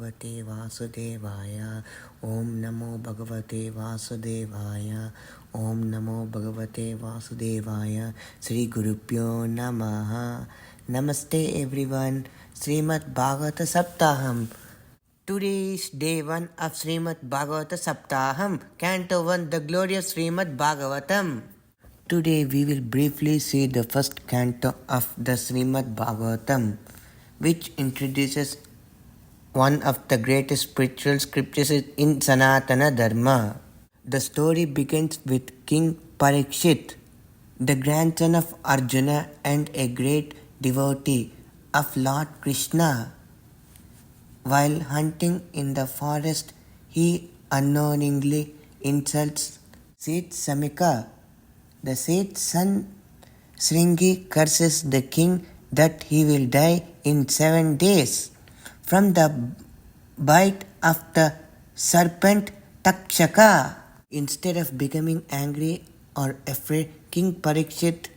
Bhagavate Vasudevaya. Om Namo Bhagavate Vasudevaya. Om Namo Bhagavate Vasudevaya. Sri Gurupyo Namaha. Namaste everyone. Srimad Bhagavata Saptaham. Today is day 1 of Srimad Bhagavata Saptaham, Canto 1, the glorious Srimad Bhagavatam. Today we will briefly see the first canto of the Srimad Bhagavatam, which introduces one of the greatest spiritual scriptures in Sanatana Dharma. The story begins with King Parikshit, the grandson of Arjuna and a great devotee of Lord Krishna. While hunting in the forest, he unknowingly insults Seth Samika. The Seth's son Sringi curses the king that he will die in 7 days from the bite of the serpent Takshaka. Instead of becoming angry or afraid, King Parikshit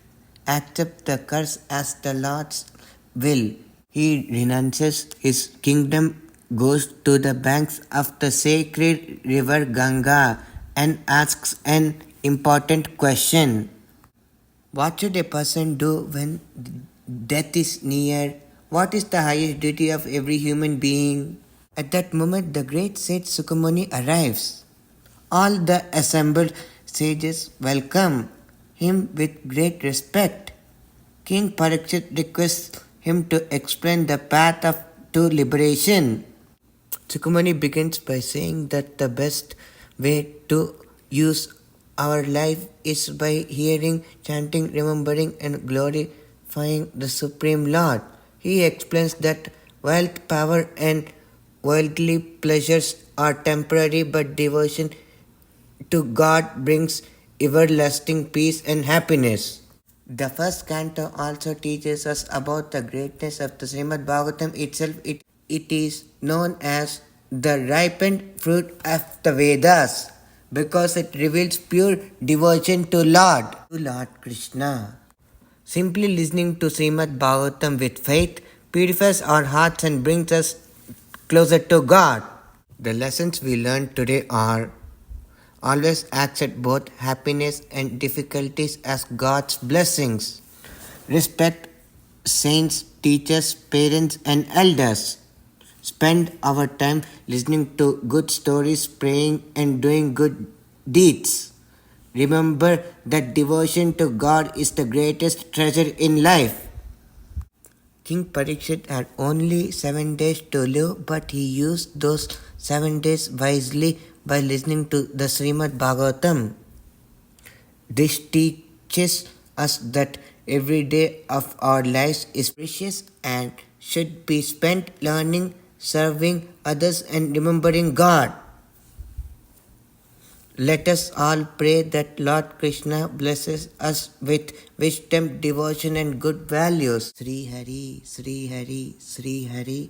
accepts the curse as the Lord's will. He renounces his kingdom, goes to the banks of the sacred river Ganga, and asks an important question. What should a person do when death is near? What is the highest duty of every human being? At that moment, the great sage Sukamuni arrives. All the assembled sages welcome him with great respect. King Parikshit requests him to explain the path to liberation. Sukamuni begins by saying that the best way to use our life is by hearing, chanting, remembering, and glorifying the Supreme Lord. He explains that wealth, power, and worldly pleasures are temporary, but devotion to God brings everlasting peace and happiness. The first canto also teaches us about the greatness of the Srimad Bhagavatam itself. It is known as the ripened fruit of the Vedas because it reveals pure devotion to Lord Krishna. Simply listening to Srimad Bhagavatam with faith purifies our hearts and brings us closer to God. The lessons we learned today are: always accept both happiness and difficulties as God's blessings. Respect saints, teachers, parents, and elders. Spend our time listening to good stories, praying, and doing good deeds. Remember that devotion to God is the greatest treasure in life. King Parikshit had only 7 days to live, but he used those 7 days wisely by listening to the Srimad Bhagavatam. This teaches us that every day of our lives is precious and should be spent learning, serving others, and remembering God. Let us all pray that Lord Krishna blesses us with wisdom, devotion, and good values. Sri Hari, Sri Hari, Sri Hari.